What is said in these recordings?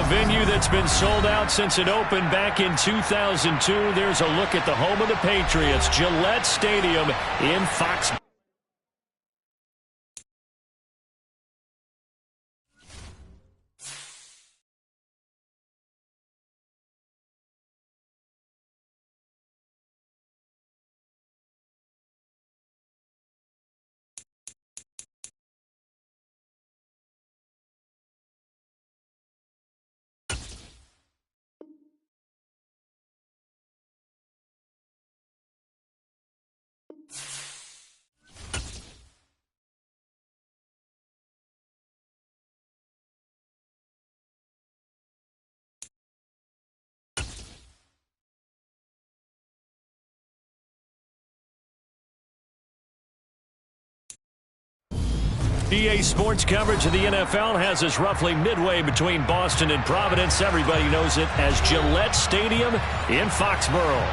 venue that's been sold out since it opened back in 2002. There's a look at the home of the Patriots, Gillette Stadium in Foxborough. EA Sports coverage of the NFL has us roughly midway between Boston and Providence. Everybody knows it as Gillette Stadium in Foxborough.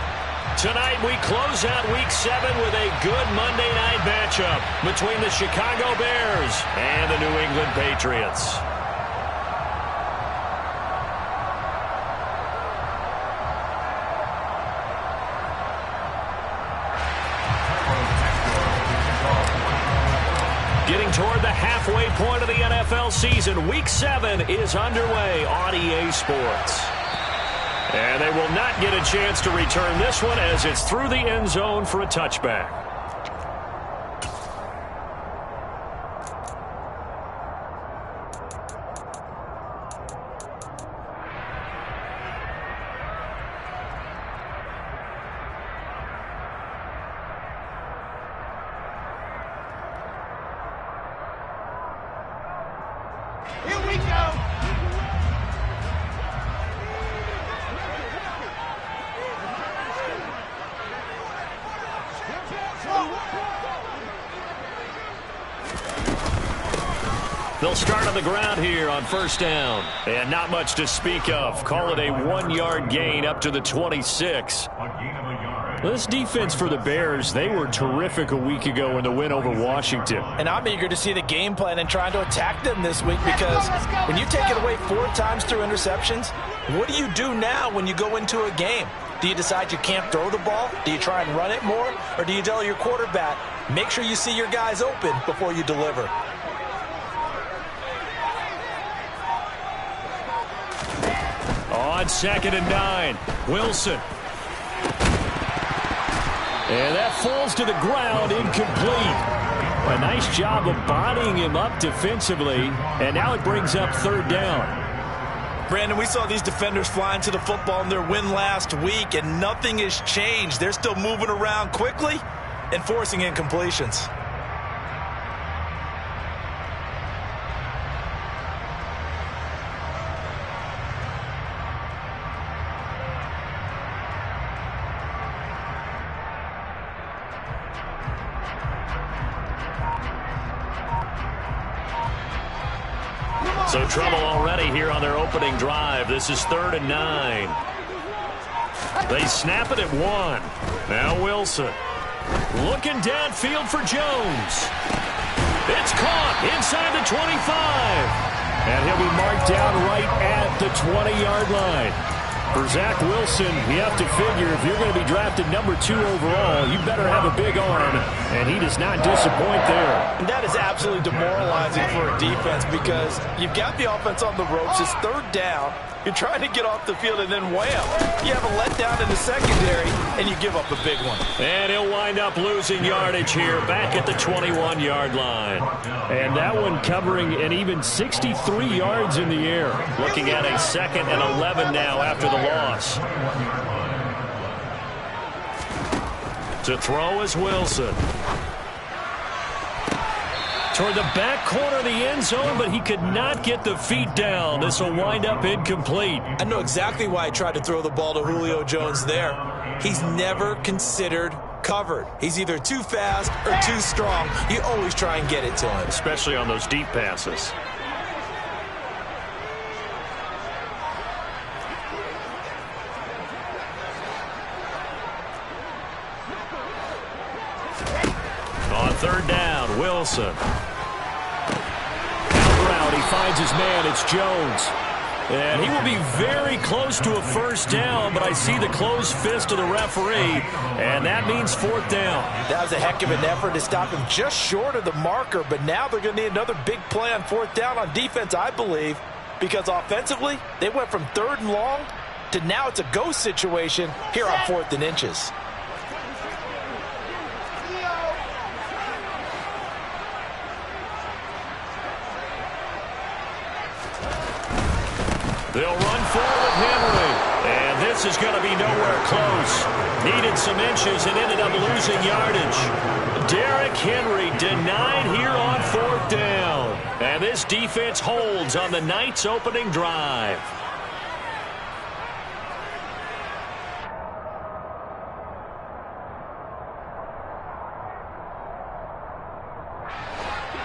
Tonight we close out Week 7 with a good Monday night matchup between the Chicago Bears and the New England Patriots. Getting toward the halfway point of the NFL season, Week 7 is underway on EA Sports. And they will not get a chance to return this one as it's through the end zone for a touchback. They'll start on the ground here on first down. And not much to speak of. Call it a 1-yard gain up to the 26. This defense for the Bears, they were terrific a week ago in the win over Washington. And I'm eager to see the game plan and trying to attack them this week, because when you take it away 4 times through interceptions, what do you do now when you go into a game? Do you decide you can't throw the ball? Do you try and run it more? Or do you tell your quarterback, make sure you see your guys open before you deliver? On 2nd and 9, Wilson. And that falls to the ground, incomplete. A nice job of bodying him up defensively, and now it brings up 3rd down. Brandon, we saw these defenders flying to the football in their win last week, and nothing has changed. They're still moving around quickly and forcing incompletions. So trouble already here on their opening drive. This is 3rd and 9. They snap it at 1. Now Wilson. Looking downfield for Jones. It's caught inside the 25. And he'll be marked down right at the 20-yard line. For Zach Wilson, you have to figure if you're going to be drafted number 2 overall, you better have a big arm, and he does not disappoint there. And that is absolutely demoralizing for a defense, because you've got the offense on the ropes. It's 3rd down. You're trying to get off the field, and then wham, you have a letdown in the secondary, and you give up a big one. And he'll wind up losing yardage here back at the 21-yard line. And that one covering an even 63 yards in the air. Looking at a 2nd and 11 now after the loss. To throw is Wilson. Toward the back corner of the end zone, but he could not get the feet down. This will wind up incomplete. I know exactly why he tried to throw the ball to Julio Jones there. He's never considered covered. He's either too fast or too strong. You always try and get it to him. Especially on those deep passes. On 3rd down, Wilson. Out route, he finds his man. It's Jones. And he will be very close to a first down, but I see the closed fist of the referee, and that means fourth down. That was a heck of an effort to stop him just short of the marker, but now they're going to need another big play on fourth down on defense, I believe, because offensively, they went from 3rd and long to now it's a go situation here on 4th and inches. They'll run forward with Henry. And this is going to be nowhere close. Needed some inches and ended up losing yardage. Derrick Henry denied here on 4th down. And this defense holds on the night's opening drive.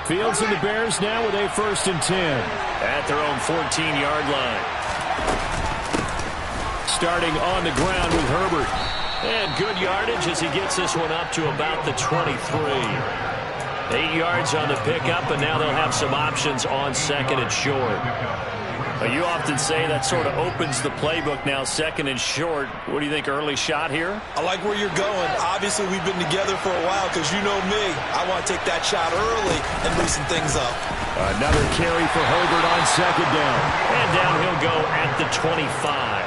Fields and the Bears now with a 1st and 10. At their own 14-yard line. Starting on the ground with Herbert. And good yardage as he gets this one up to about the 23. 8 yards on the pickup, and now they'll have some options on 2nd and short. You often say that sort of opens the playbook now, 2nd and short. What do you think, early shot here? I like where you're going. Obviously, we've been together for a while because you know me. I want to take that shot early and loosen things up. Another carry for Herbert on 2nd down. And down he'll go at the 25.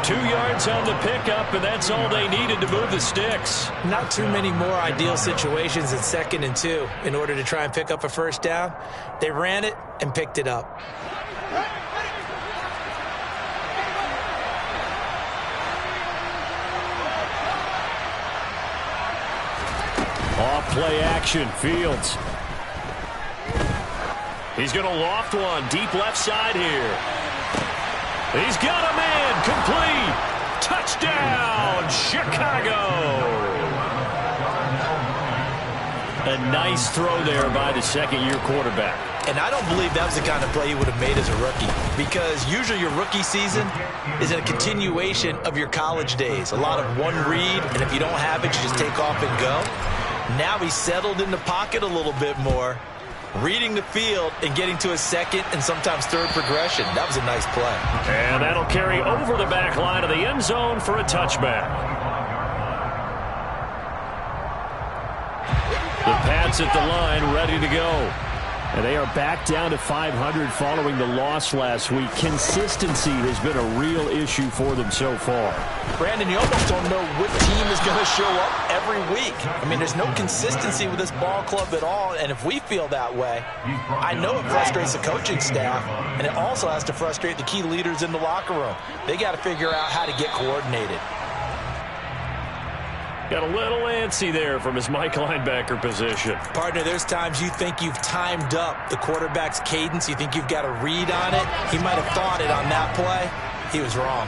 2 yards on the pickup, and that's all they needed to move the sticks. Not too many more ideal situations in 2nd and 2 in order to try and pick up a first down. They ran it and picked it up. Off play action, Fields. He's going to loft one deep left side here. He's got a man, complete. Touchdown, Chicago. A nice throw there by the 2nd-year quarterback. And I don't believe that was the kind of play he would have made as a rookie, because usually your rookie season is a continuation of your college days. A lot of one read, and if you don't have it, you just take off and go. Now he's settled in the pocket a little bit more, reading the field and getting to a 2nd and sometimes 3rd progression. That was a nice play. And that'll carry over the back line of the end zone for a touchback. The Pats at the line, ready to go. And they are back down to 500 following the loss last week. Consistency has been a real issue for them so far. Brandon, you almost don't know what team is going to show up every week. I mean, there's no consistency with this ball club at all, and if we feel that way, I know it frustrates the coaching staff, and it also has to frustrate the key leaders in the locker room. They got to figure out how to get coordinated. Got a little antsy there from his Mike linebacker position. Partner, there's times you think you've timed up the quarterback's cadence. You think you've got a read on it. He might have thought it on that play. He was wrong.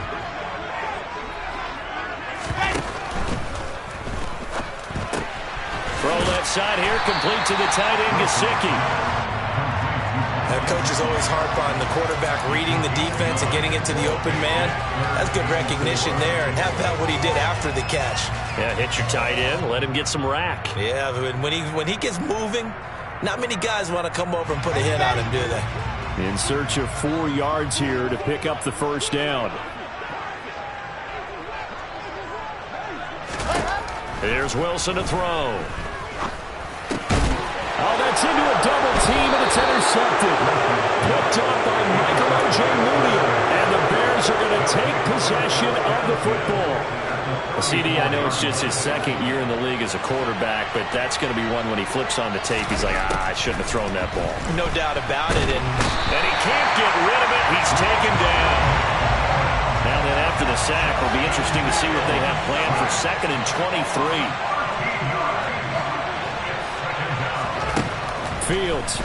Throw left side here, complete to the tight end, Gesicki. That coach is always harp on the quarterback reading the defense and getting it to the open man. That's good recognition there. And how about what he did after the catch? Yeah, hit your tight end, let him get some rack. Yeah, when he gets moving, not many guys want to come over and put a hit on him, do they? In search of 4 yards here to pick up the first down. Here's Wilson to throw. Oh, that's into a double team, and it's intercepted. Picked up by Michael Ojemudia. And the Bears are going to take possession of the football. CD, I know it's just his 2nd year in the league as a quarterback, but that's going to be one when he flips on the tape. He's like, I shouldn't have thrown that ball. No doubt about it. And he can't get rid of it. He's taken down. Now then, after the sack, it'll be interesting to see what they have planned for 2nd and 23. Fields.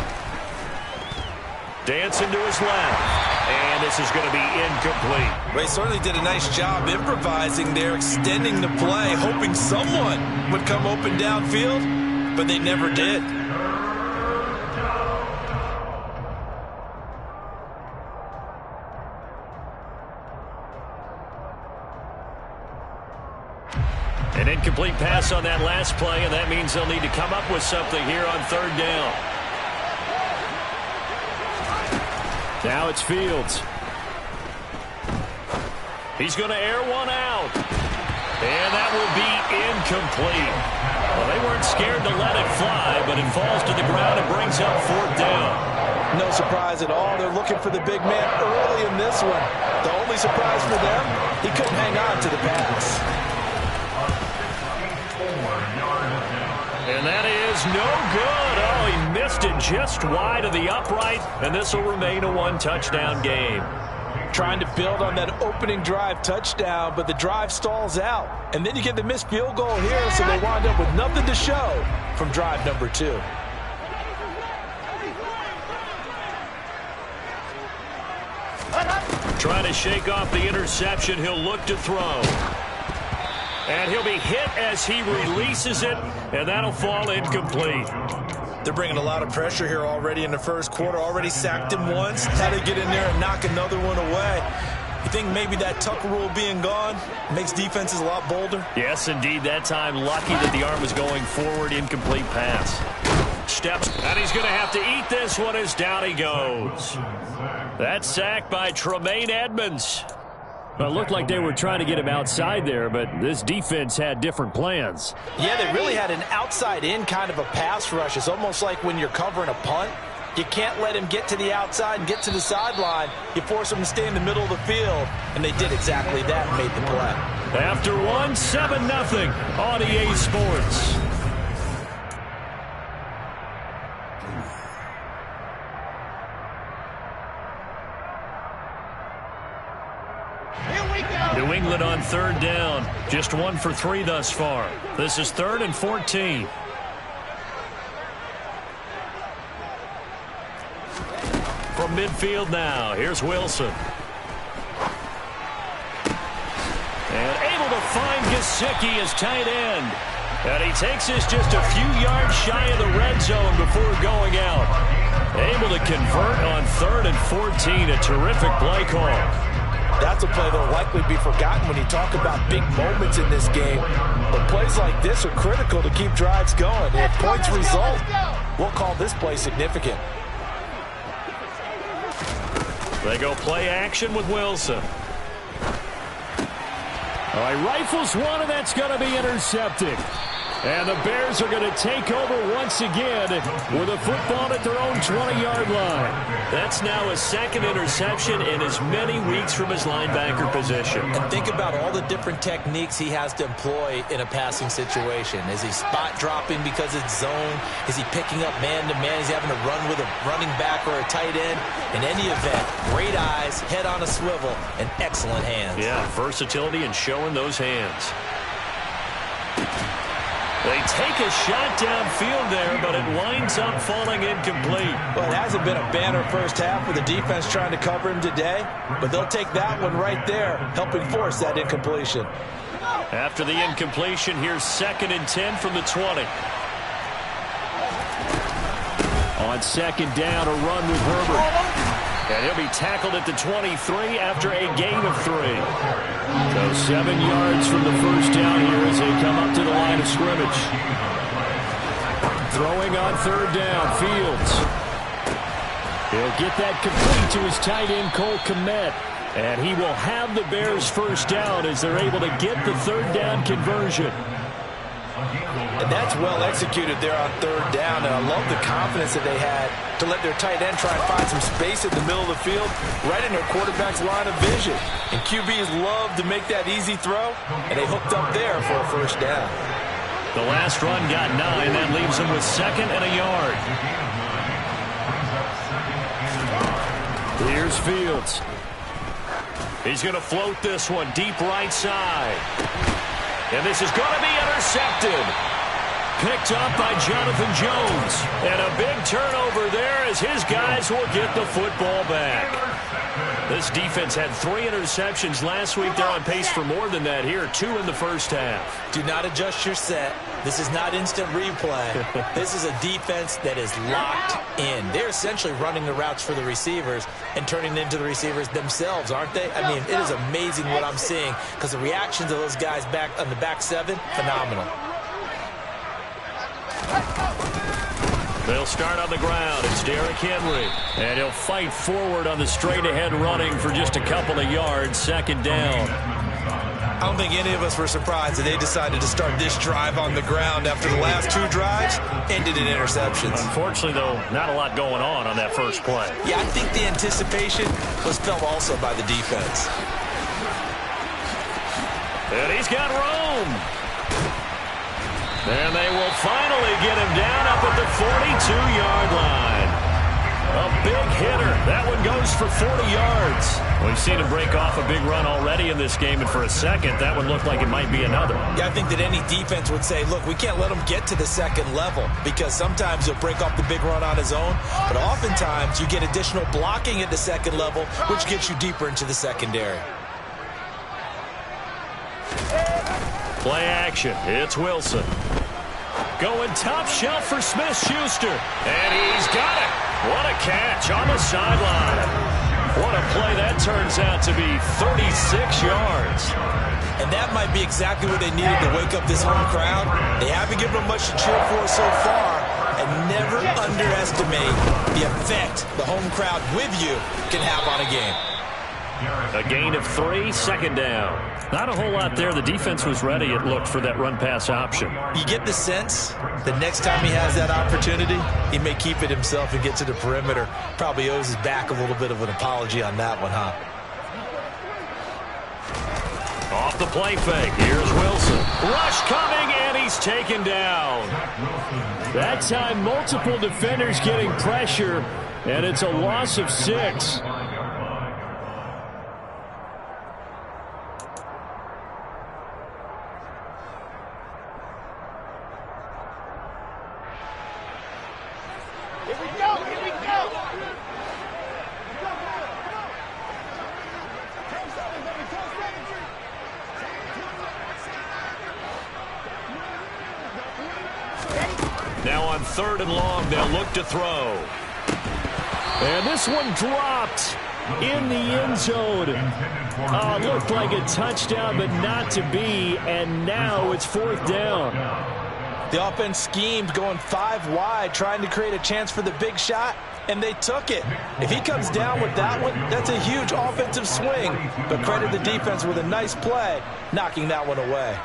Dancing to his left. And this is going to be incomplete. Well, he certainly did a nice job improvising there, extending the play, hoping someone would come open downfield, but they never did. An incomplete pass on that last play, and that means they'll need to come up with something here on 3rd down. Now it's Fields. He's going to air one out. And that will be incomplete. Well, they weren't scared to let it fly, but it falls to the ground and brings up 4th down. No surprise at all. They're looking for the big man early in this one. The only surprise for them, he couldn't hang on to the pass. And that is no good. Oh, he missed it just wide of the upright, and this will remain a 1-touchdown game. Trying to build on that opening drive touchdown, but the drive stalls out. And then you get the missed field goal here, so they wind up with nothing to show from drive number 2. Trying to shake off the interception. He'll look to throw. And he'll be hit as he releases it, and that'll fall incomplete. They're bringing a lot of pressure here already in the first quarter. Already sacked him once. Had to get in there and knock another one away. You think maybe that Tucker rule being gone makes defenses a lot bolder? Yes, indeed. That time, lucky that the arm was going forward. Incomplete pass. Steps, and he's going to have to eat this one as down he goes. That's sacked by Tremaine Edmonds. Well, it looked like they were trying to get him outside there, but this defense had different plans. Yeah, they really had an outside-in kind of a pass rush. It's almost like when you're covering a punt. You can't let him get to the outside and get to the sideline. You force him to stay in the middle of the field, and they did exactly that and made the play. After 7-0 on EA Sports. New England on 3rd down. Just 1 for 3 thus far. This is 3rd and 14. From midfield now, here's Wilson. And able to find Gesicki as tight end. And he takes this just a few yards shy of the red zone before going out. Able to convert on 3rd and 14. A terrific play call. That's a play that will likely be forgotten when you talk about big moments in this game. But plays like this are critical to keep drives going. If points result, we'll call this play significant. They go play action with Wilson. All right, rifles one, and that's going to be intercepted. And the Bears are going to take over once again with a football at their own 20-yard line. That's now his 2nd interception in as many weeks from his linebacker position. And think about all the different techniques he has to employ in a passing situation. Is he spot dropping because it's zone? Is he picking up man-to-man? Is he having to run with a running back or a tight end? In any event, great eyes, head on a swivel, and excellent hands. Yeah, versatility and showing those hands. They take a shot downfield there, but it winds up falling incomplete. Well, it hasn't been a banner first half with the defense trying to cover him today, but they'll take that one right there, helping force that incompletion. After the incompletion, here's 2nd and 10 from the 20. On 2nd down, a run with Herbert. And he'll be tackled at the 23 after a gain of 3. So 7 yards from the first down here as they come up to the line of scrimmage. Throwing on 3rd down, Fields. He'll get that complete to his tight end, Cole Kmet. And he will have the Bears first down as they're able to get the 3rd down conversion. And that's well executed there on 3rd down. And I love the confidence that they had to let their tight end try and find some space in the middle of the field, right in their quarterback's line of vision. And QBs love to make that easy throw, and they hooked up there for a first down. The last run got 9. That leaves them with 2nd and a yard. Here's Fields. He's going to float this one deep right side. And this is going to be intercepted. Picked up by Jonathan Jones. And a big turnover there as his guys will get the football back. This defense had 3 interceptions last week. They're on pace for more than that here. 2 in the first half. Do not adjust your set. This is not instant replay. This is a defense that is locked in. They're essentially running the routes for the receivers and turning into the receivers themselves, aren't they? I mean, it is amazing what I'm seeing because the reactions of those guys back on the back 7, phenomenal. They'll start on the ground. It's Derrick Henry. And he'll fight forward on the straight-ahead running for just a couple of yards. Second down. I don't think any of us were surprised that they decided to start this drive on the ground after the last two drives ended in interceptions. Unfortunately, though, not a lot going on that first play. Yeah, I think the anticipation was felt also by the defense. And he's got room. And they will finally get him down up at the 42-yard line. A big hitter. That one goes for 40 yards. We've seen him break off a big run already in this game, and for a second, that one looked like it might be another. Yeah, I think that any defense would say, look, we can't let him get to the second level because sometimes he'll break off the big run on his own, but oftentimes you get additional blocking at the second level, which gets you deeper into the secondary. Play action. It's Wilson. Going top shelf for Smith-Schuster. And he's got it. What a catch on the sideline. What a play that turns out to be, 36 yards. And that might be exactly what they needed to wake up this home crowd. They haven't given them much to cheer for so far. And never underestimate the effect the home crowd with you can have on a game. A gain of 3, second down. Not a whole lot there. The defense was ready, it looked, for that run-pass option. You get the sense that next time he has that opportunity, he may keep it himself and get to the perimeter. Probably owes his back a little bit of an apology on that one, huh? Off the play fake. Here's Wilson. Rush coming, and he's taken down. That time, multiple defenders getting pressure, and it's a loss of 6. Now on 3rd and long, they'll look to throw. And this one dropped in the end zone. Looked like a touchdown, but not to be. And now it's 4th down. The offense schemed, going 5 wide, trying to create a chance for the big shot, and they took it. If he comes down with that one, that's a huge offensive swing. But credit the defense with a nice play, knocking that one away.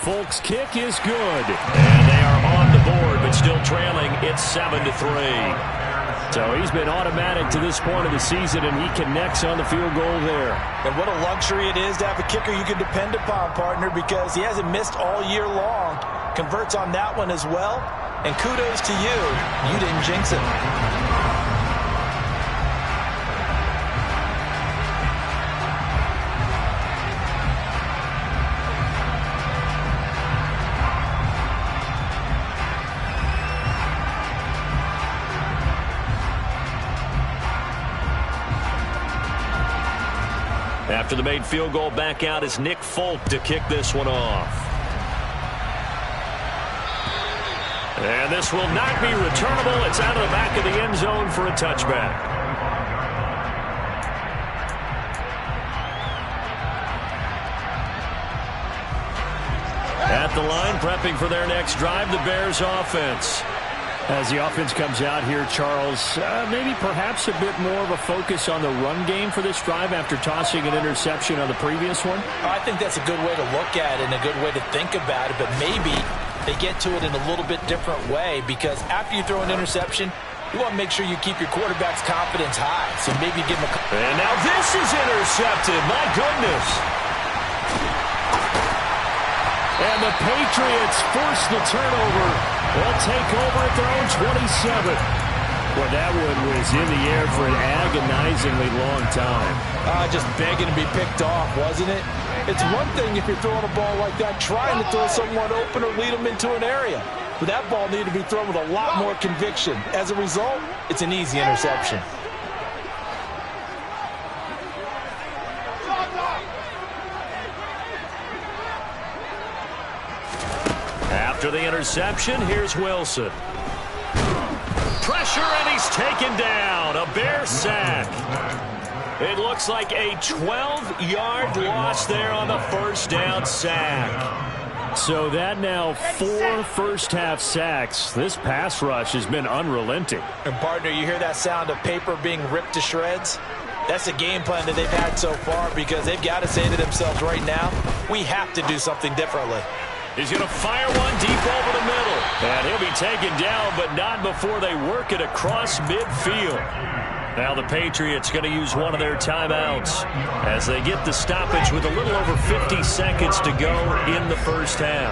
Folks, kick is good. And they are on the board, but still trailing. It's 7-3. So he's been automatic to this point of the season, and he connects on the field goal there. And what a luxury it is to have a kicker you can depend upon, partner, because he hasn't missed all year long. Converts on that one as well. And kudos to you. You didn't jinx it. After the made field goal, back out is Nick Folk to kick this one off. And this will not be returnable. It's out of the back of the end zone for a touchback. At the line, prepping for their next drive, the Bears offense. As the offense comes out here, Charles, maybe perhaps a bit more of a focus on the run game for this drive after tossing an interception on the previous one? I think that's a good way to look at it and a good way to think about it, but maybe they get to it in a little bit different way because after you throw an interception, you want to make sure you keep your quarterback's confidence high. So maybe give him a... And now this is intercepted. My goodness. And the Patriots force the turnover. They'll take over at their own 27. Well, that one was in the air for an agonizingly long time. Just begging to be picked off, wasn't it? It's one thing if you're throwing a ball like that, trying to throw someone open or lead them into an area. But that ball needed to be thrown with a lot more conviction. As a result, it's an easy interception. After the interception, here's Wilson. Pressure, and he's taken down. A Bear sack. It looks like a 12-yard loss there on the first down sack. So that now 4 first-half sacks. This pass rush has been unrelenting. And, partner, you hear that sound of paper being ripped to shreds? That's the game plan that they've had so far because they've got to say to themselves right now, we have to do something differently. He's going to fire one deep over the middle. And he'll be taken down, but not before they work it across midfield. Now the Patriots going to use one of their timeouts as they get the stoppage with a little over 50 seconds to go in the first half.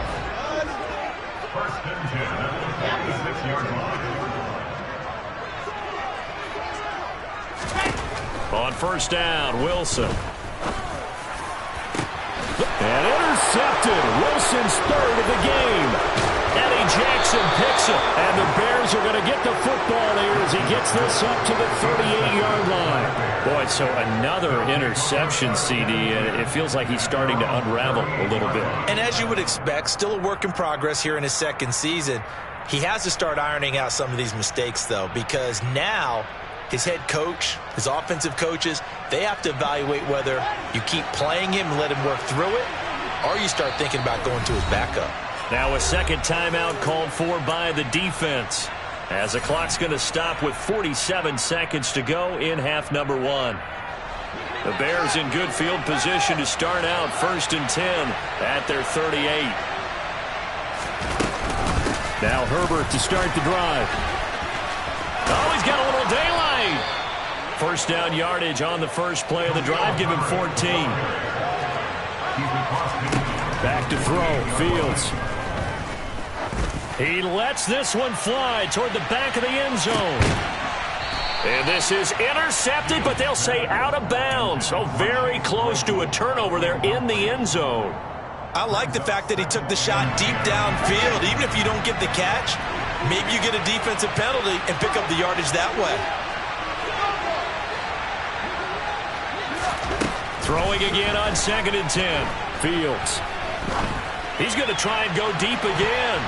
On first down, Wilson. And intercepted. Wilson's third of the game. Eddie Jackson picks it. And the Bears are going to get the football here as he gets this up to the 38-yard line. Boy, so another interception, CD, and it feels like he's starting to unravel a little bit. And as you would expect, still a work in progress here in his second season. He has to start ironing out some of these mistakes, though, because now his head coach, his offensive coaches, they have to evaluate whether you keep playing him and let him work through it, or you start thinking about going to his backup. Now a second timeout called for by the defense as the clock's going to stop with 47 seconds to go in half number 1. The Bears in good field position to start out 1st and 10 at their 38. Now Herbert to start the drive. Oh, he's got a little daylight. First down yardage on the first play of the drive. Give him 14. Back to throw. Fields. He lets this one fly toward the back of the end zone. And this is intercepted, but they'll say out of bounds. So very close to a turnover there in the end zone. I like the fact that he took the shot deep downfield. Even if you don't get the catch, maybe you get a defensive penalty and pick up the yardage that way. Throwing again on 2nd and 10. Fields. He's going to try and go deep again.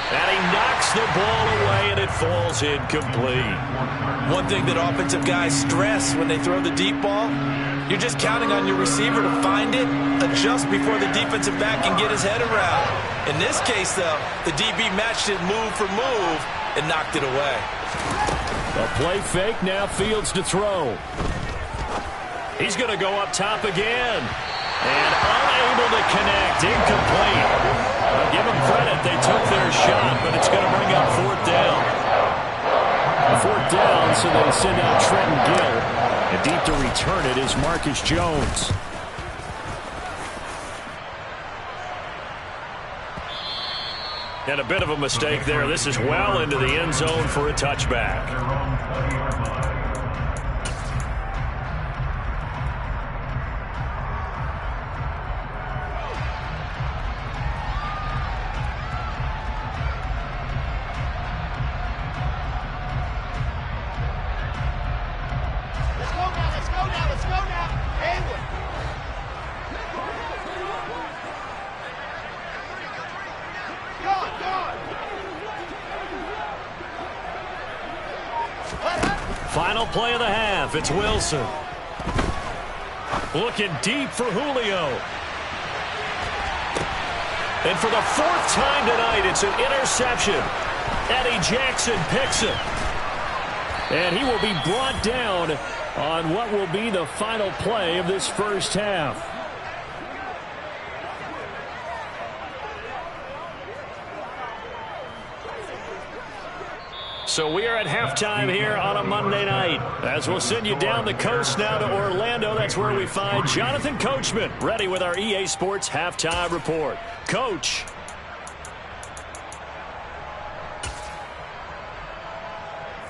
And he knocks the ball away, and it falls incomplete. One thing that offensive guys stress when they throw the deep ball, you're just counting on your receiver to find it, adjust before the defensive back can get his head around. In this case, though, the DB matched it move for move and knocked it away. A play fake, now Fields to throw. He's going to go up top again. And unable to connect, incomplete. I'll give them credit, they took their shot, but it's going to bring up 4th down. 4th down, so they send out Trenton Gill. And deep to return it is Marcus Jones. And a bit of a mistake there. This is well into the end zone for a touchback. Final play of the half. It's Wilson. Looking deep for Julio. And for the 4th time tonight, it's an interception. Eddie Jackson picks it. And he will be brought down on what will be the final play of this first half. So we are at halftime here on a Monday night. As we'll send you down the coast now to Orlando. That's where we find Jonathan Coachman ready with our EA Sports Halftime Report. Coach.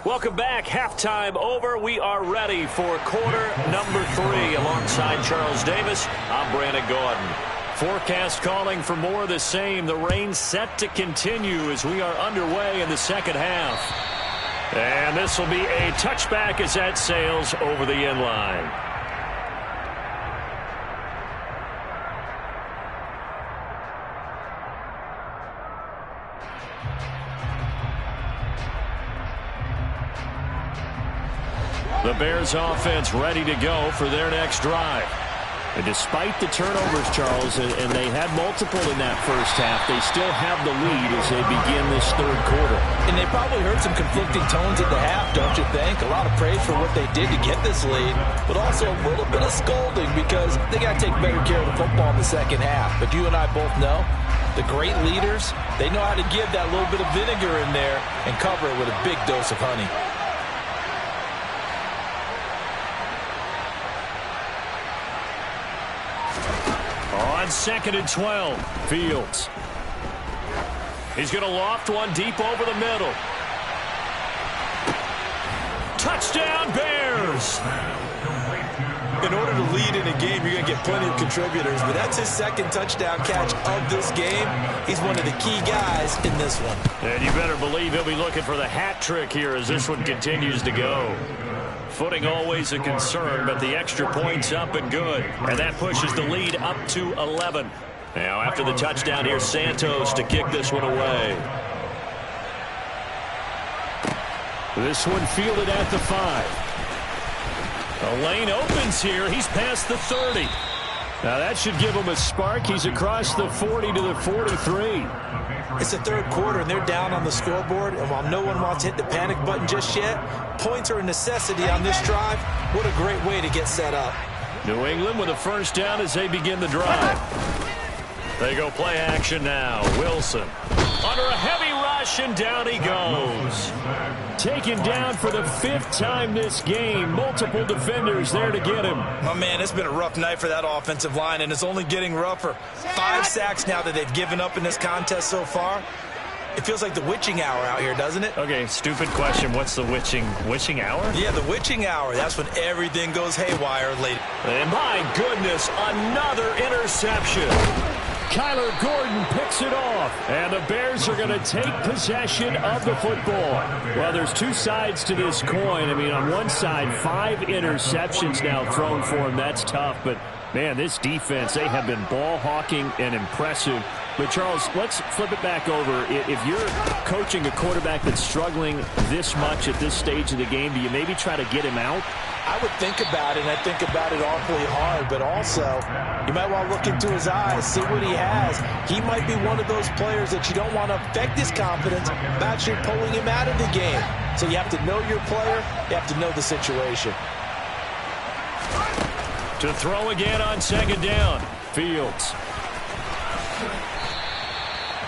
Welcome back. Halftime over. We are ready for quarter number 3. Alongside Charles Davis, I'm Brandon Gordon. Forecast calling for more of the same. The rain set to continue as we are underway in the second half. And this will be a touchback as that sails over the end line. The Bears offense ready to go for their next drive. And despite the turnovers, Charles, and they had multiple in that first half, they still have the lead as they begin this third quarter. And they probably heard some conflicting tones at the half, don't you think? A lot of praise for what they did to get this lead, but also a little bit of scolding because they got to take better care of the football in the second half. But you and I both know the great leaders, they know how to give that little bit of vinegar in there and cover it with a big dose of honey. On 2nd and 12, Fields. He's going to loft one deep over the middle. Touchdown, Bears! In order to lead in a game, you're going to get plenty of contributors, but that's his second touchdown catch of this game. He's one of the key guys in this one. And you better believe he'll be looking for the hat trick here as this one continues to go. Footing always a concern, but the extra point's up and good. And that pushes the lead up to 11. Now, after the touchdown, here's Santos to kick this one away. This one fielded at the 5. The lane opens here. He's past the 30. Now, that should give him a spark. He's across the 40 to the 43. It's the third quarter, and they're down on the scoreboard. And while no one wants to hit the panic button just yet, points are a necessity on this drive. What a great way to get set up. New England with a first down as they begin the drive. They go play action now. Wilson under a heavy rush, and down he goes. Taken down for the 5th time this game. Multiple defenders there to get him. Oh, man, it's been a rough night for that offensive line, and it's only getting rougher. 5 sacks now that they've given up in this contest so far. It feels like the witching hour out here, doesn't it? Okay, stupid question. What's the witching hour? Yeah, the witching hour. That's when everything goes haywire late. And my goodness, another interception. Kyler Gordon picks it off, and the Bears are going to take possession of the football. Well, there's two sides to this coin. I mean, on one side, 5 interceptions now thrown for him. That's tough, but, man, this defense, they have been ball hawking and impressive. But, Charles, let's flip it back over. If you're coaching a quarterback that's struggling this much at this stage of the game, do you maybe try to get him out? I would think about it, and I think about it awfully hard, but also you might want to look into his eyes, see what he has. He might be one of those players that you don't want to affect his confidence by actually pulling him out of the game. So you have to know your player, you have to know the situation. To throw again on 2nd down, Fields.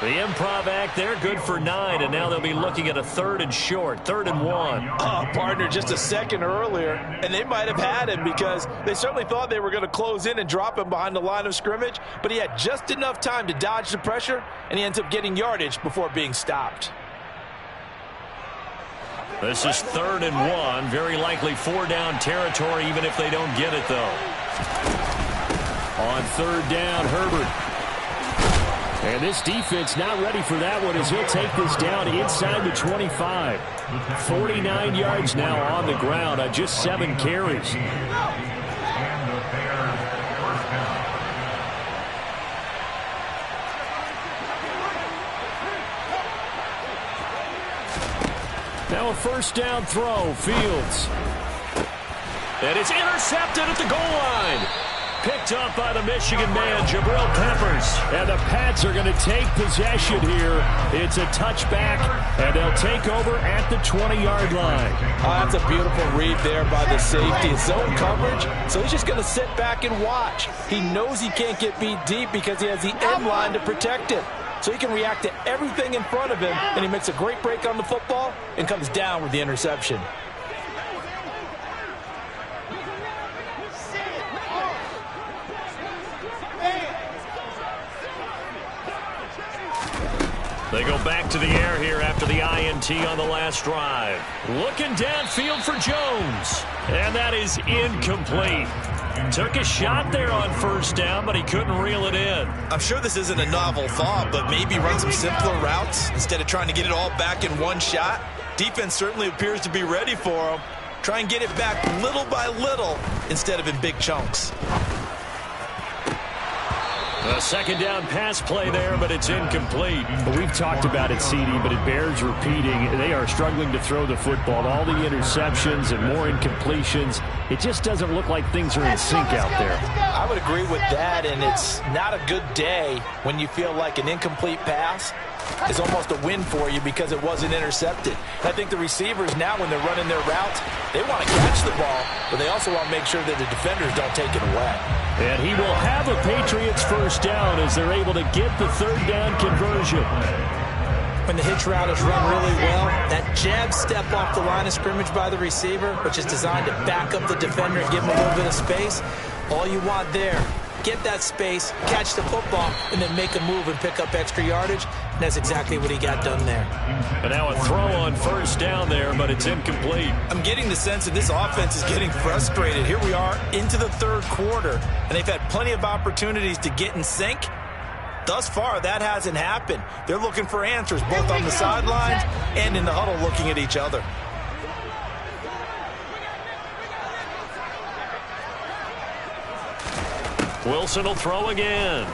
The improv act there, good for 9, and now they'll be looking at a 3rd and short, 3rd and 1. Oh, partner, just a second earlier, and they might have had him because they certainly thought they were going to close in and drop him behind the line of scrimmage, but he had just enough time to dodge the pressure, and he ends up getting yardage before being stopped. This is 3rd and 1, very likely 4-down territory even if they don't get it, though. On 3rd down, Herbert. And this defense not ready for that one as he'll take this down inside the 25. 49 yards now on the ground on just 7 carries. Now a 1st down throw, Fields. And it's intercepted at the goal line. Picked up by the Michigan man, Jabril Peppers. And the Pats are going to take possession here. It's a touchback, and they'll take over at the 20-yard line. Oh, that's a beautiful read there by the safety. It's zone coverage, so he's just going to sit back and watch. He knows he can't get beat deep because he has the end line to protect him. So he can react to everything in front of him, and he makes a great break on the football and comes down with the interception. They go back to the air here after the INT on the last drive. Looking downfield for Jones. And that is incomplete. Took a shot there on 1st down, but he couldn't reel it in. I'm sure this isn't a novel thought, but maybe run some simpler routes instead of trying to get it all back in one shot. Defense certainly appears to be ready for him. Try and get it back little by little instead of in big chunks. A second down pass play there, but it's incomplete. Well, we've talked about it, CD, but it bears repeating. They are struggling to throw the football. All the interceptions and more incompletions. It just doesn't look like things are in sync out there. I would agree with that, and it's not a good day when you feel like an incomplete pass is almost a win for you because it wasn't intercepted. And I think the receivers now, when they're running their routes, they want to catch the ball, but they also want to make sure that the defenders don't take it away. And he will have a Patriots first down as they're able to get the third down conversion. When the hitch route is run really well, that jab step off the line of scrimmage by the receiver, which is designed to back up the defender and give him a little bit of space, all you want there, get that space, catch the football, and then make a move and pick up extra yardage. And that's exactly what he got done there. And now a throw on first down there, but it's incomplete. I'm getting the sense that this offense is getting frustrated. Here we are into the third quarter, and they've had plenty of opportunities to get in sync. Thus far, that hasn't happened. They're looking for answers, both on the sidelines and in the huddle looking at each other. Wilson will throw again.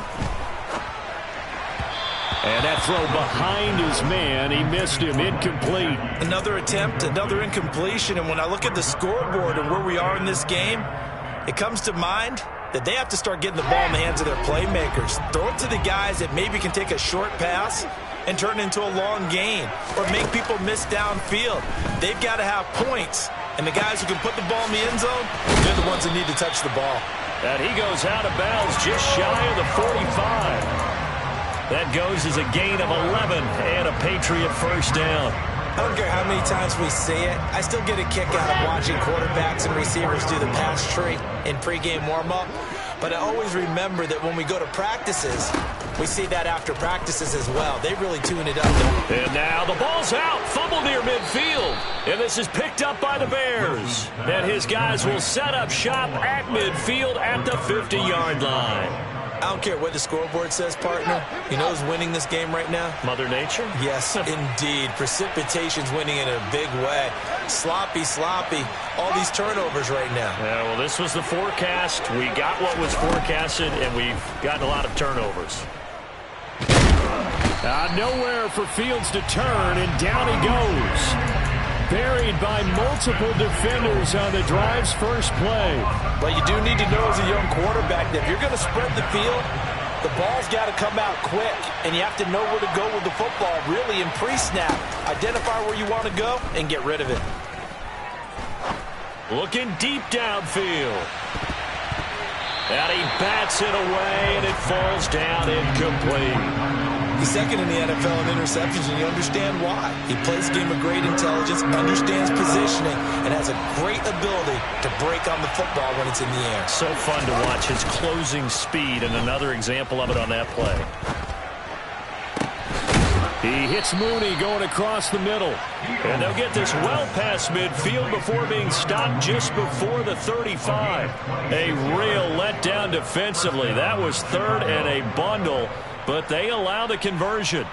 And that throw behind his man, he missed him, incomplete. Another attempt, another incompletion, and when I look at the scoreboard and where we are in this game, it comes to mind that they have to start getting the ball in the hands of their playmakers. Throw it to the guys that maybe can take a short pass and turn it into a long gain or make people miss downfield. They've got to have points, and the guys who can put the ball in the end zone, they're the ones that need to touch the ball. And he goes out of bounds just shy of the 45. That goes as a gain of 11 and a Patriot first down. I don't care how many times we say it, I still get a kick out of watching quarterbacks and receivers do the pass tree in pregame warm-up. But I always remember that when we go to practices, we see that after practices as well. They really tune it up. And now the ball's out, fumble near midfield. And this is picked up by the Bears. And his guys will set up shop at midfield at the 50-yard line. I don't care what the scoreboard says, partner. You know who's winning this game right now? Mother Nature? Yes, indeed. Precipitation's winning in a big way. Sloppy, sloppy. All these turnovers right now. Yeah, well, this was the forecast. We got what was forecasted, and we've gotten a lot of turnovers. Nowhere for Fields to turn, and down he goes. Buried by multiple defenders on the drive's first play. But you do need to know as a young quarterback that if you're going to spread the field, the ball's got to come out quick, and you have to know where to go with the football, really in pre-snap. Identify where you want to go and get rid of it. Looking deep downfield. And he bats it away, and it falls down incomplete. He's second in the NFL in interceptions, and you understand why. He plays a game of great intelligence, understands positioning, and has a great ability to break on the football when it's in the air. So fun to watch his closing speed, and another example of it on that play. He hits Mooney going across the middle. And they'll get this well past midfield before being stopped just before the 35. A real letdown defensively. That was third and a bundle, but they allow the conversion.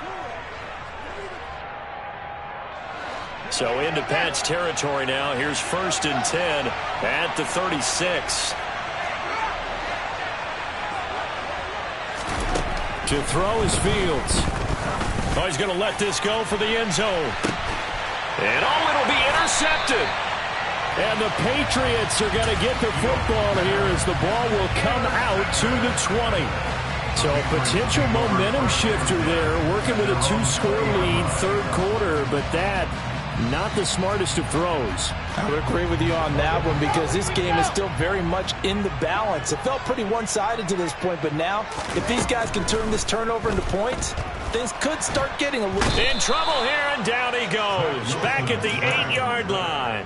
So into Pat's territory now. Here's 1st and 10 at the 36. To throw is Fields. Oh, he's going to let this go for the end zone. And it'll be intercepted. And the Patriots are going to get the football here as the ball will come out to the 20. So potential momentum shifter there, working with a 2-score lead, third quarter, but that not the smartest of throws. I would agree with you on that one because this game is still very much in the balance. It felt pretty one-sided to this point, but now if these guys can turn this turnover into points, things could start getting a little... In trouble here, and down he goes. Back at the 8-yard line.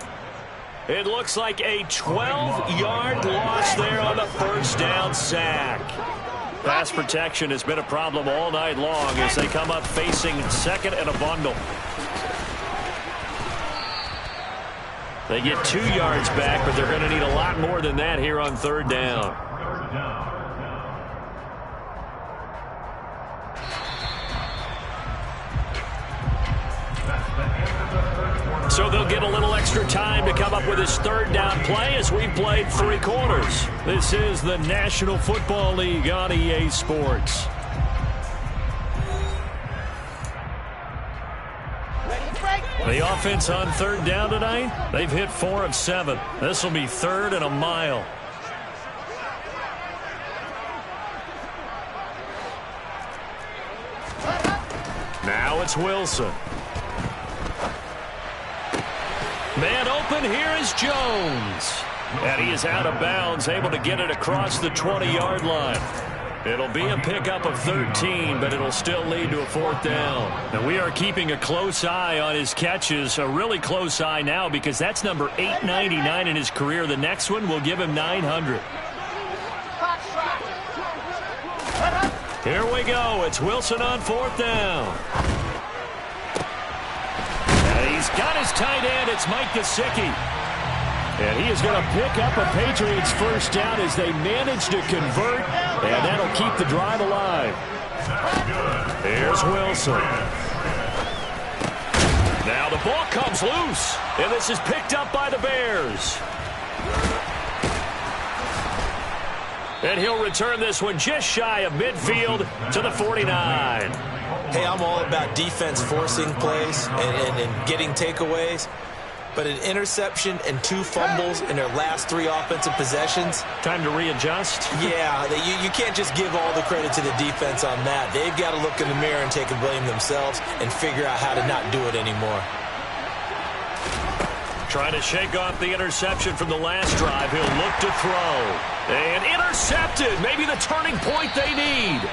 It looks like a 12-yard loss there on the first down sack. Pass protection has been a problem all night long as they come up facing second and a bundle. They get 2 yards back, but they're going to need a lot more than that here on third down. So they'll get a little extra time to come up with his third down play as we've played 3 quarters. This is the National Football League on EA Sports. The offense on third down tonight, they've hit 4 of 7. This will be 3rd and a mile. Now it's Wilson. Man open, here is Jones. And he is out of bounds, able to get it across the 20-yard line. It'll be a pickup of 13, but it'll still lead to a 4th down. And we are keeping a close eye on his catches, a really close eye now, because that's number 899 in his career. The next one will give him 900. Here we go. It's Wilson on 4th down. And he's got his tight end. It's Mike Gesicki. And he is going to pick up a Patriots first down as they manage to convert, and that'll keep the drive alive. Here's Wilson. Now the ball comes loose, and this is picked up by the Bears. And he'll return this one just shy of midfield to the 49. Hey, I'm all about defense forcing plays and getting takeaways. But an interception and 2 fumbles in their last 3 offensive possessions. Time to readjust? Yeah, you can't just give all the credit to the defense on that. They've got to look in the mirror and take a blame themselves and figure out how to not do it anymore. Trying to shake off the interception from the last drive. He'll look to throw. And intercepted. Maybe the turning point they need.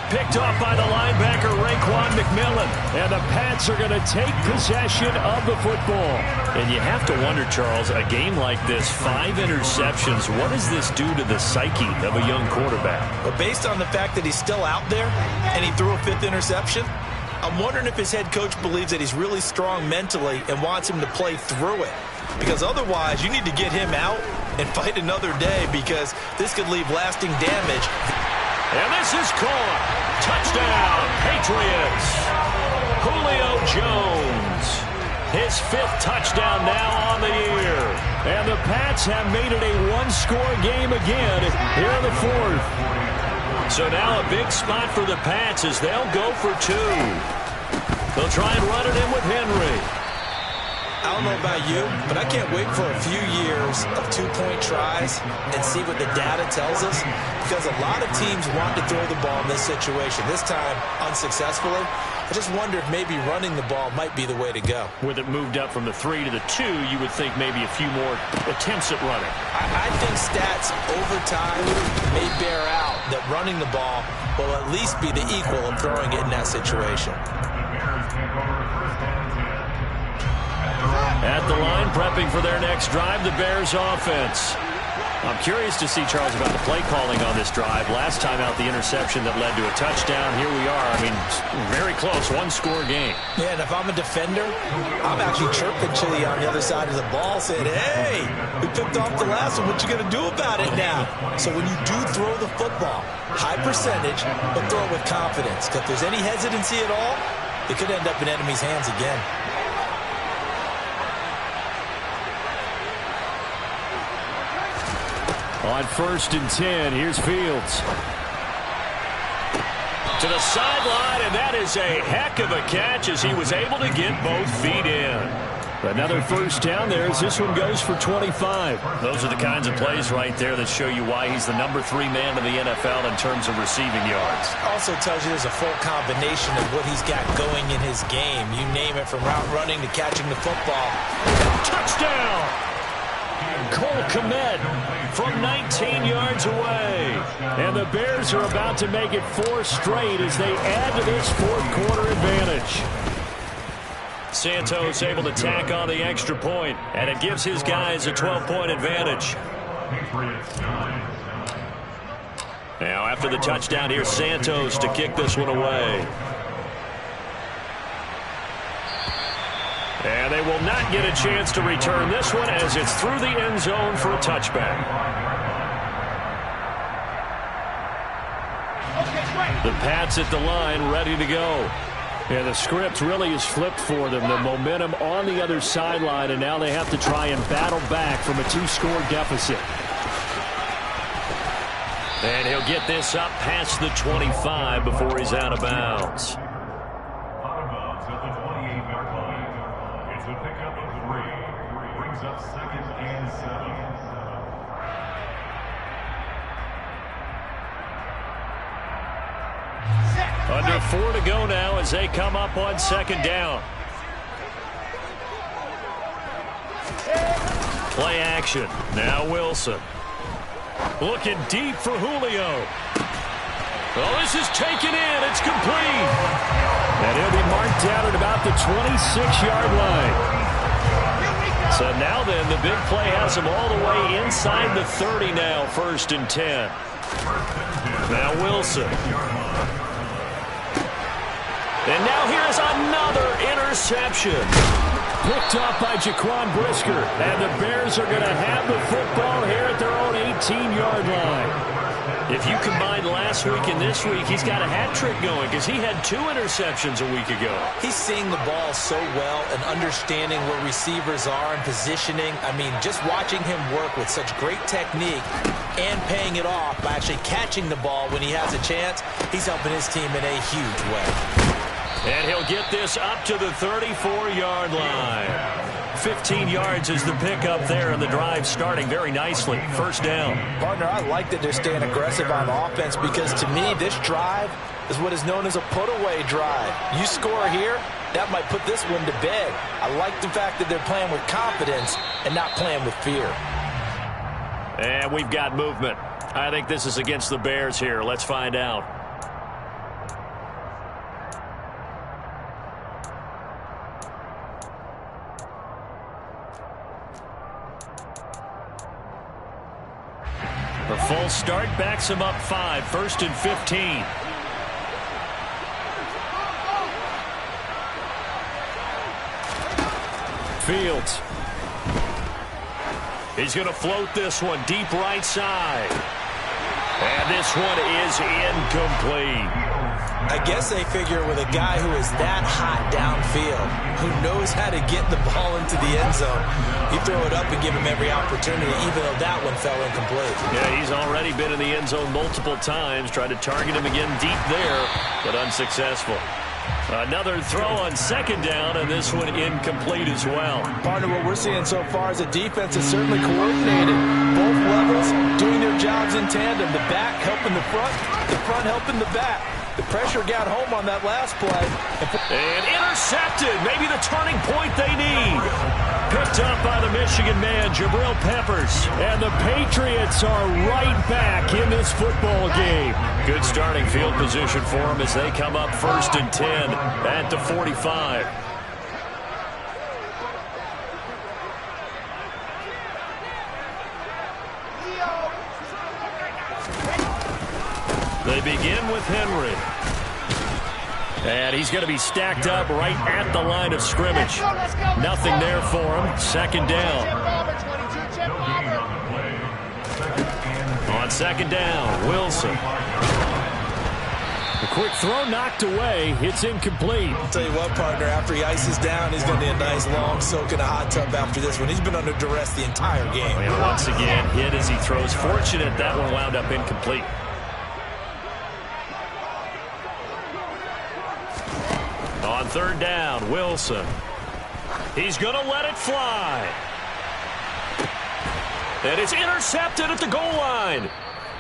Picked off by the linebacker, Raekwon McMillan. And the Pats are going to take possession of the football. And you have to wonder, Charles, a game like this, 5 interceptions, what does this do to the psyche of a young quarterback? But based on the fact that he's still out there and he threw a 5th interception, I'm wondering if his head coach believes that he's really strong mentally and wants him to play through it. Because otherwise, you need to get him out and fight another day, because this could leave lasting damage. And this is caught. Touchdown, Patriots. Julio Jones. His 5th touchdown now on the year. And the Pats have made it a 1-score game again here in the 4th. So now a big spot for the Pats as they'll go for 2. They'll try and run it in with Henry. I don't know about you, but I can't wait for a few years of 2-point tries and see what the data tells us, because a lot of teams want to throw the ball in this situation. This time, unsuccessfully. I just wonder if maybe running the ball might be the way to go. With it moved up from the 3 to the 2, you would think maybe a few more attempts at running. I think stats over time may bear out that running the ball will at least be the equal of throwing it in that situation. At the line, prepping for their next drive, the Bears offense. I'm curious to see, Charles, about the play calling on this drive. Last time out, the interception that led to a touchdown. Here we are. I mean, very close, 1-score game. Yeah, and if I'm a defender, I'm actually chirping Chili on the other side of the ball, saying, hey, we picked off the last one. What you going to do about it now? So when you do throw the football, high percentage, but throw it with confidence. Because if there's any hesitancy at all, it could end up in enemy's hands again. On 1st and 10, here's Fields. To the sideline, and that is a heck of a catch as he was able to get both feet in. Another first down there as this one goes for 25. Those are the kinds of plays right there that show you why he's the number 3 man in the NFL in terms of receiving yards. Also tells you there's a full combination of what he's got going in his game. You name it, from route running to catching the football. Touchdown! Cole Kmet from 19 yards away. And the Bears are about to make it 4 straight as they add to this 4th quarter advantage. Santos able to tack on the extra point, and it gives his guys a 12-point advantage. Now after the touchdown, here's Santos to kick this one away. And they will not get a chance to return this one as it's through the end zone for a touchback. The Pats at the line, ready to go. Yeah, the script really is flipped for them. The momentum on the other sideline, and now they have to try and battle back from a 2-score deficit. And he'll get this up past the 25 before he's out of bounds. Out of bounds at the 28-yard line. It's a pickup of 3. Brings up 2nd and 7. Under 4 to go now as they come up on 2nd down. Play action. Now Wilson. Looking deep for Julio. Well, this is taken in. It's complete. And he'll be marked down at about the 26-yard line. So now then, the big play has him all the way inside the 30 now, 1st and 10. Now Wilson. And now here's another interception. Picked off by Jaquan Brisker. And the Bears are going to have the football here at their own 18-yard line. If you combine last week and this week, he's got a hat trick going because he had 2 interceptions a week ago. He's seeing the ball so well and understanding where receivers are and positioning. I mean, just watching him work with such great technique and paying it off by actually catching the ball when he has a chance, he's helping his team in a huge way. And he'll get this up to the 34-yard line. 15 yards is the pickup there, and the drive starting very nicely. 1st down. Partner, I like that they're staying aggressive on offense because, to me, this drive is what is known as a put-away drive. You score here, that might put this one to bed. I like the fact that they're playing with confidence and not playing with fear. And we've got movement. I think this is against the Bears here. Let's find out. The full start backs him up 5, 1st and 15. Fields. He's going to float this one deep right side. And this one is incomplete. I guess they figure with a guy who is that hot downfield, who knows how to get the ball into the end zone, you throw it up and give him every opportunity, even though that one fell incomplete. Yeah, he's already been in the end zone multiple times, tried to target him again deep there, but unsuccessful. Another throw on 2nd down, and this one incomplete as well. Partner, what we're seeing so far is the defense is certainly coordinated. Both levels doing their jobs in tandem. The back helping the front helping the back. The pressure got home on that last play. And intercepted. Maybe the turning point they need. Picked up by the Michigan man, Jabril Peppers. And the Patriots are right back in this football game. Good starting field position for them as they come up 1st and 10 at the 45. They begin with Henry. And he's going to be stacked up right at the line of scrimmage. Nothing there for him. 2nd down. On 2nd down, Wilson. A quick throw knocked away. It's incomplete. I'll tell you what, partner, after he ices down, he's going to need a nice long soak in a hot tub after this one. He's been under duress the entire game. And once again, hit as he throws. Fortunate that one wound up incomplete. On 3rd down, Wilson. He's going to let it fly. And it's intercepted at the goal line.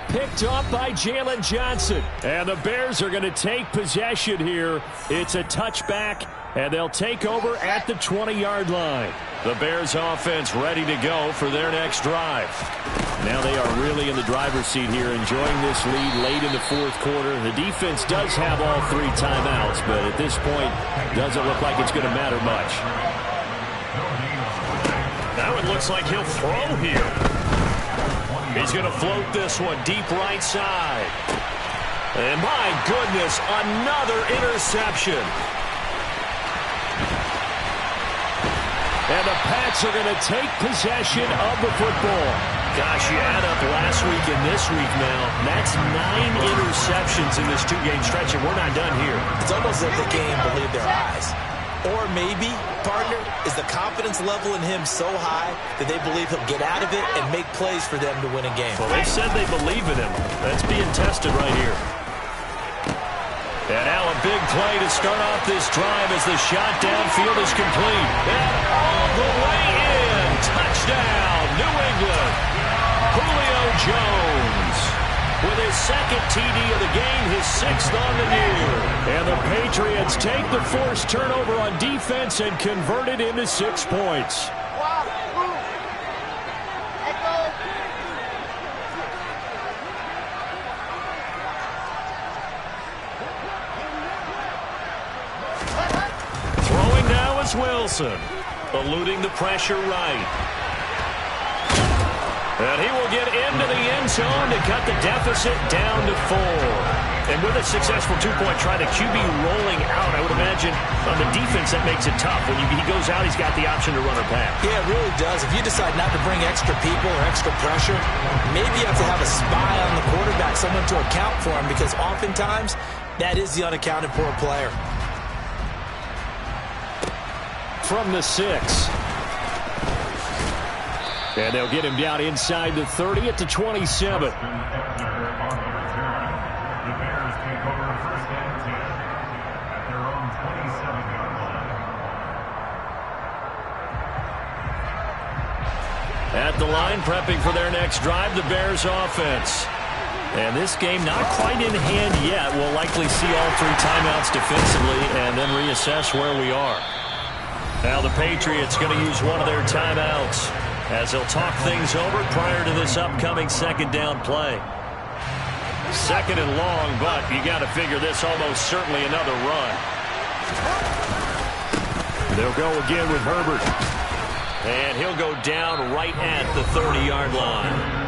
Picked off by Jalen Johnson. And the Bears are going to take possession here. It's a touchback, and they'll take over at the 20-yard line. The Bears offense ready to go for their next drive. Now they are really in the driver's seat here, enjoying this lead late in the 4th quarter. The defense does have all 3 timeouts, but at this point, doesn't look like it's going to matter much. Now it looks like he'll throw here. He's going to float this one deep right side. And my goodness, another interception. And the Pats are going to take possession of the football. Gosh, you add up last week and this week now. That's 9 interceptions in this 2-game stretch, and we're not done here. It's almost as if the game believed their eyes. Or maybe, partner, is the confidence level in him so high that they believe he'll get out of it and make plays for them to win a game. Well, they said they believe in him. That's being tested right here. And now a big play to start off this drive as the shot downfield is complete. And all the way in. Touchdown, New England. Julio Jones with his second TD of the game, his 6th on the year. And the Patriots take the forced turnover on defense and convert it into 6 points. Throwing now is Wilson, eluding the pressure right. And he will get into the end zone to cut the deficit down to 4. And with a successful 2-point try, the QB rolling out, I would imagine on the defense that makes it tough. When he goes out, he's got the option to run or pass. Yeah, it really does. If you decide not to bring extra people or extra pressure, maybe you have to have a spy on the quarterback, someone to account for him, because oftentimes that is the unaccounted for player. From the 6. And they'll get him down inside the 30 at the 27. The Bears take over first and 10 at their own 27-yard line. At the line, prepping for their next drive, the Bears offense. And this game not quite in hand yet. We'll likely see all 3 timeouts defensively and then reassess where we are. Now the Patriots going to use one of their timeouts as they'll talk things over prior to this upcoming 2nd down play. 2nd and long, but you got to figure this almost certainly another run. They'll go again with Herbert. And he'll go down right at the 30-yard line.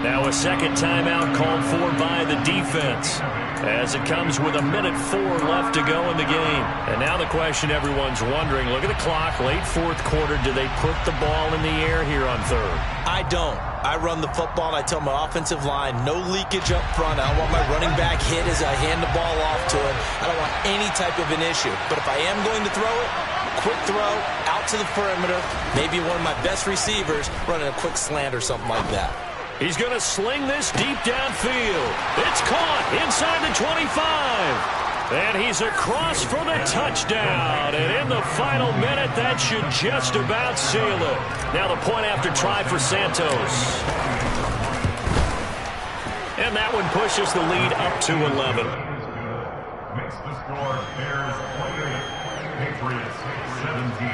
Now a 2nd timeout called for by the defense as it comes with 1:04 left to go in the game. And now the question everyone's wondering, look at the clock, late 4th quarter, do they put the ball in the air here on 3rd? I don't. I run the football and I tell my offensive line, no leakage up front. I don't want my running back hit as I hand the ball off to him. I don't want any type of an issue. But if I am going to throw it, quick throw, out to the perimeter, maybe one of my best receivers running a quick slant or something like that. He's going to sling this deep downfield. It's caught inside the 25. And he's across for the touchdown. And in the final minute, that should just about seal it. Now the point after try for Santos. And that one pushes the lead up to 11. Makes the score Bears 28, Patriots 17.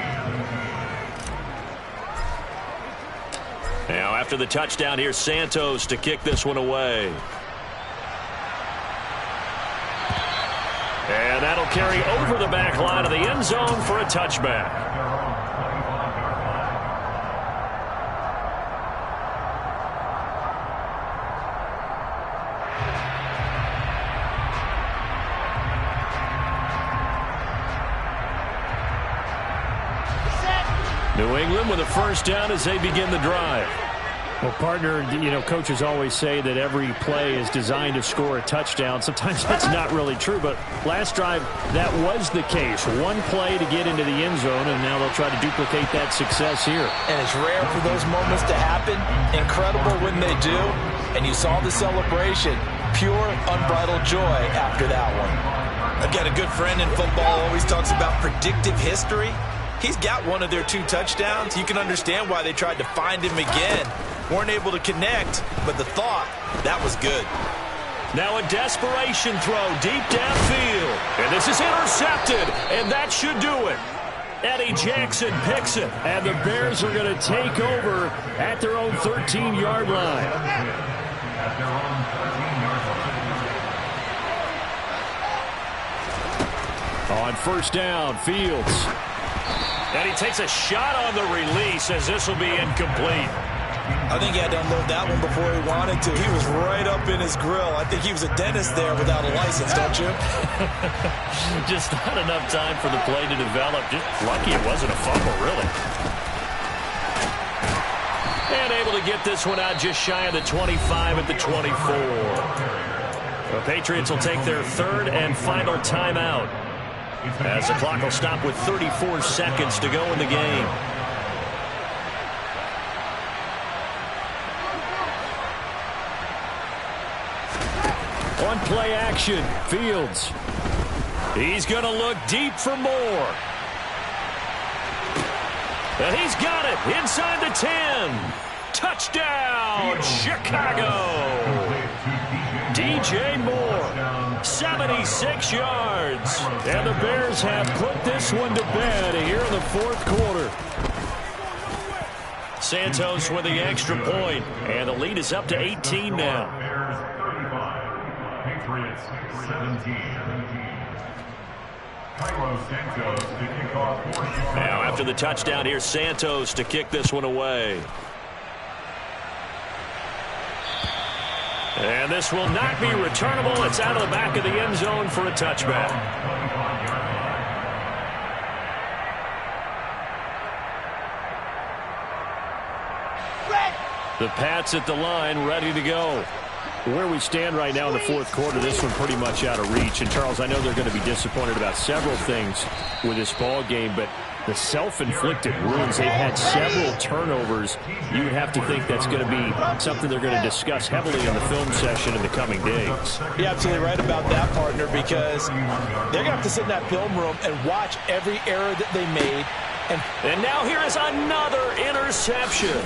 Now, after the touchdown, here's Santos to kick this one away. And that'll carry over the back line of the end zone for a touchback. New England with a first down as they begin the drive. Well, partner, you know, coaches always say that every play is designed to score a touchdown. Sometimes that's not really true, but last drive, that was the case. One play to get into the end zone, and now they'll try to duplicate that success here. And it's rare for those moments to happen. Incredible when they do. And you saw the celebration. Pure, unbridled joy after that one. I've got a good friend in football, always talks about predictive history. He's got one of their 2 touchdowns. You can understand why they tried to find him again. Weren't able to connect, but the thought, that was good. Now a desperation throw deep downfield. And this is intercepted, and that should do it. Eddie Jackson picks it. And the Bears are going to take over at their own 13-yard line. At their own 13-yard line. On first down, Fields. And he takes a shot on the release as this will be incomplete. I think he had to unload that one before he wanted to. He was right up in his grill. I think he was a dentist there without a license, don't you? Just not enough time for the play to develop. Just lucky it wasn't a fumble, really. And able to get this one out just shy of the 25 at the 24. The Patriots will take their third and final timeout, as the clock will stop with 34 seconds to go in the game. On play action, Fields. He's going to look deep for more. And he's got it inside the 10. Touchdown, Chicago. DJ Moore, 76 yards. And the Bears have put this one to bed here in the fourth quarter. Santos with the extra point, and the lead is up to 18 now. Bears 35, Patriots 17. Now after the touchdown, here's Santos to kick this one away. And this will not be returnable. It's out of the back of the end zone for a touchback. The Pats at the line, ready to go. Where we stand right now in the fourth quarter, this one pretty much out of reach. And, Charles, I know they're going to be disappointed about several things with this ball game, but the self-inflicted wounds, they've had several turnovers. You would have to think that's going to be something they're going to discuss heavily in the film session in the coming days. You're absolutely right about that, partner, because they're going to have to sit in that film room and watch every error that they made. And now here is another interception.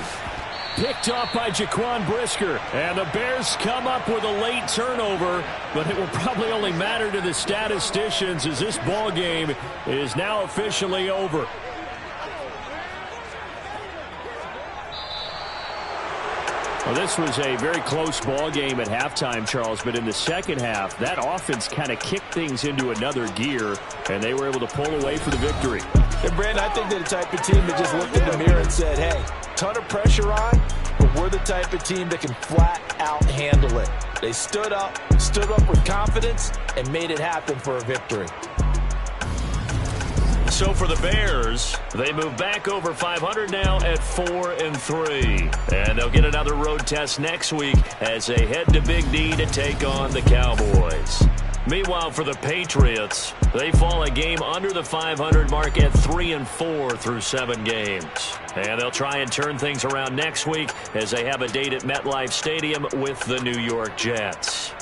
Picked off by Jaquan Brisker. And the Bears come up with a late turnover, but it will probably only matter to the statisticians as this ball game is now officially over. Well, this was a very close ball game at halftime, Charles, but in the second half, that offense kind of kicked things into another gear, and they were able to pull away for the victory. And, Brandon, I think they're the type of team that just looked in the mirror and said, hey, ton of pressure on, but we're the type of team that can flat out handle it. They stood up with confidence, and made it happen for a victory. So for the Bears, they move back over 500 now at 4-3. And they'll get another road test next week as they head to Big D to take on the Cowboys. Meanwhile, for the Patriots, they fall a game under the 500 mark at 3-4 through 7 games. And they'll try and turn things around next week as they have a date at MetLife Stadium with the New York Jets.